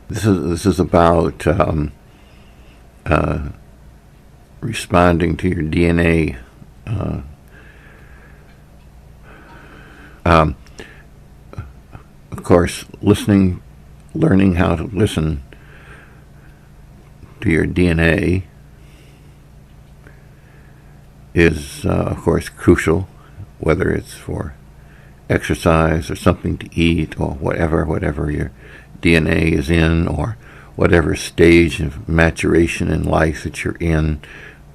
This is about responding to your DNA. Um, of course, learning how to listen to your DNA is, of course, crucial, whether it's for exercise or something to eat or whatever your DNA is in, or whatever stage of maturation in life that you're in.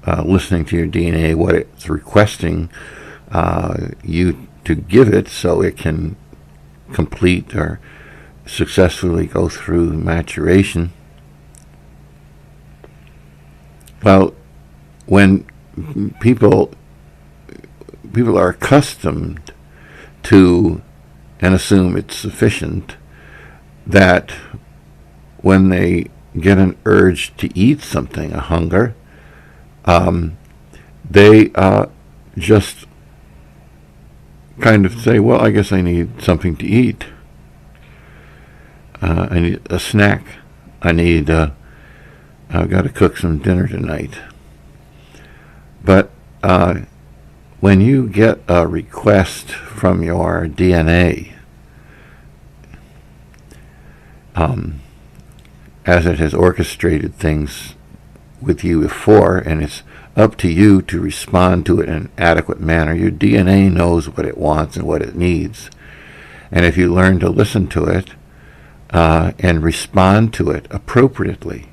Listening to your DNA, what it's requesting you to give it so it can complete or successfully go through maturation. Well, when people are accustomed to and assume it's sufficient, that when they get an urge to eat something, a hunger, they just kind of say, well, I guess I need something to eat. I need a snack. I've got to cook some dinner tonight. But when you get a request from your DNA, as it has orchestrated things with you before, and it's up to you to respond to it in an adequate manner. Your DNA knows what it wants and what it needs. And if you learn to listen to it and respond to it appropriately,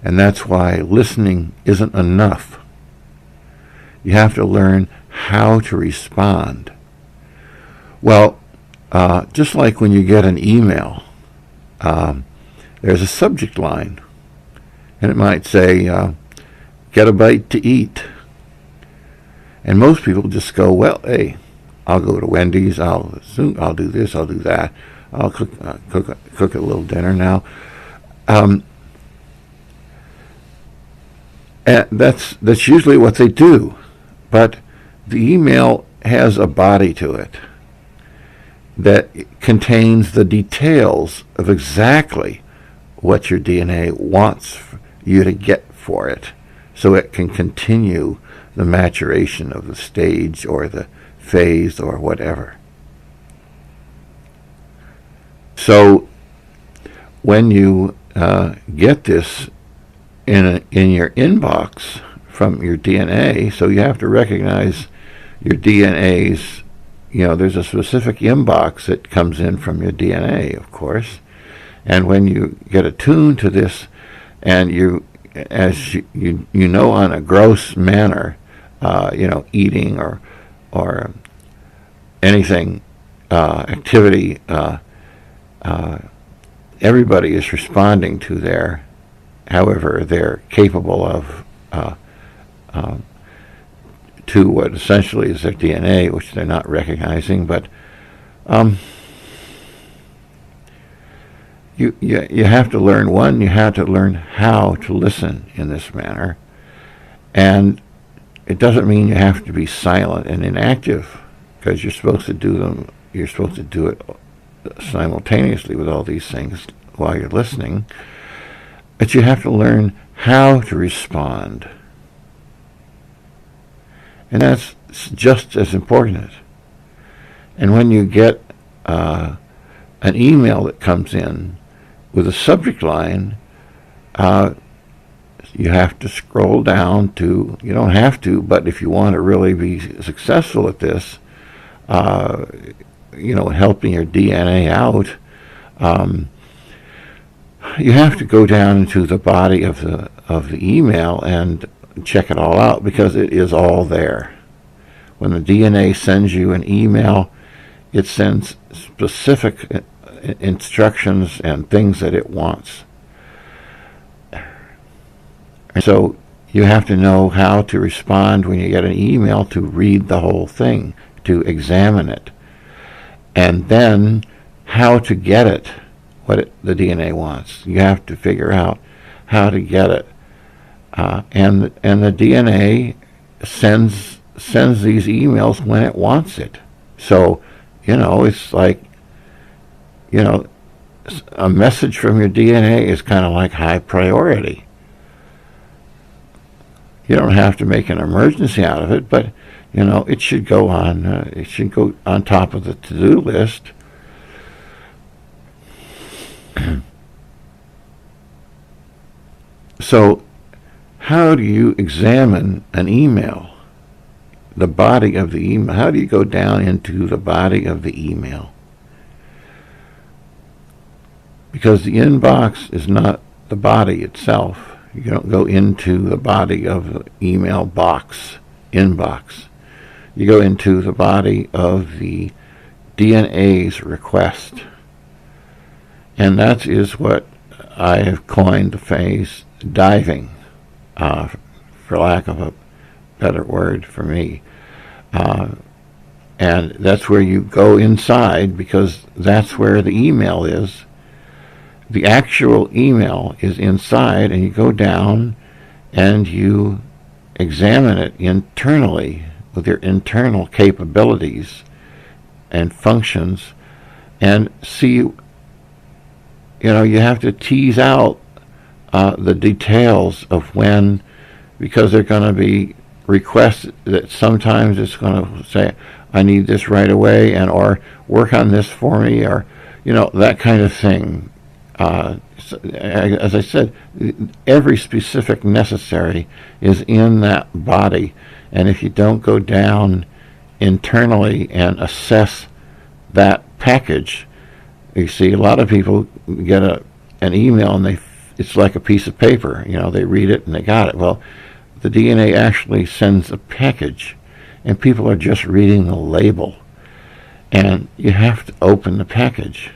and that's why listening isn't enough. You have to learn how to respond. Well, just like when you get an email, there's a subject line, and it might say, get a bite to eat. And most people just go, well, hey, I'll go to Wendy's, I'll do this, I'll do that, I'll cook a little dinner now. And that's usually what they do. But the email has a body to it that contains the details of exactly what your DNA wants you to get for it, so it can continue the maturation of the stage or the phase or whatever. So when you get this in your inbox from your DNA, so you have to recognize your DNA's, there's a specific inbox that comes in from your DNA, of course. And when you get attuned to this, and as you know, on a gross manner, eating or anything, activity, everybody is responding to however they're capable of, to what essentially is their DNA, which they're not recognizing, but you have to learn you have to learn how to listen in this manner. And it doesn't mean you have to be silent and inactive, because you're supposed to do it simultaneously with all these things while you're listening. But you have to learn how to respond. And that's just as important. And when you get an email that comes in with a subject line, you have to scroll down to, you don't have to, but if you want to really be successful at this, helping your DNA out, you have to go down into the body of the email and check it all out, because it is all there. When the DNA sends you an email, it sends specific instructions and things that it wants. And so you have to know how to respond when you get an email, to read the whole thing, to examine it, and then how to get it, the DNA wants. You have to figure out how to get it. And the DNA sends these emails when it wants it. So, it's like, a message from your DNA is kind of like high priority. You don't have to make an emergency out of it, but it should go on. It should go on top of the to-do list. So, how do you examine an email? The body of the email. How do you go down into the body of the email? Because the inbox is not the body itself. You don't go into the body of the email box, inbox. You go into the body of the DNA's request. And that is what I have coined the phrase diving, for lack of a better word for me. And that's where you go inside, because that's where the email is. The actual email is inside, and you go down and you examine it internally with your internal capabilities and functions, and see, you have to tease out the details of when, because they're going to be requests that sometimes it's going to say, I need this right away, and or work on this for me, or that kind of thing. As I said, every specific necessary is in that body, and if you don't go down internally and assess that package, you see a lot of people get an email and it's like a piece of paper. They read it and they got it. Well, the DNA actually sends a package, and people are just reading the label, and you have to open the package.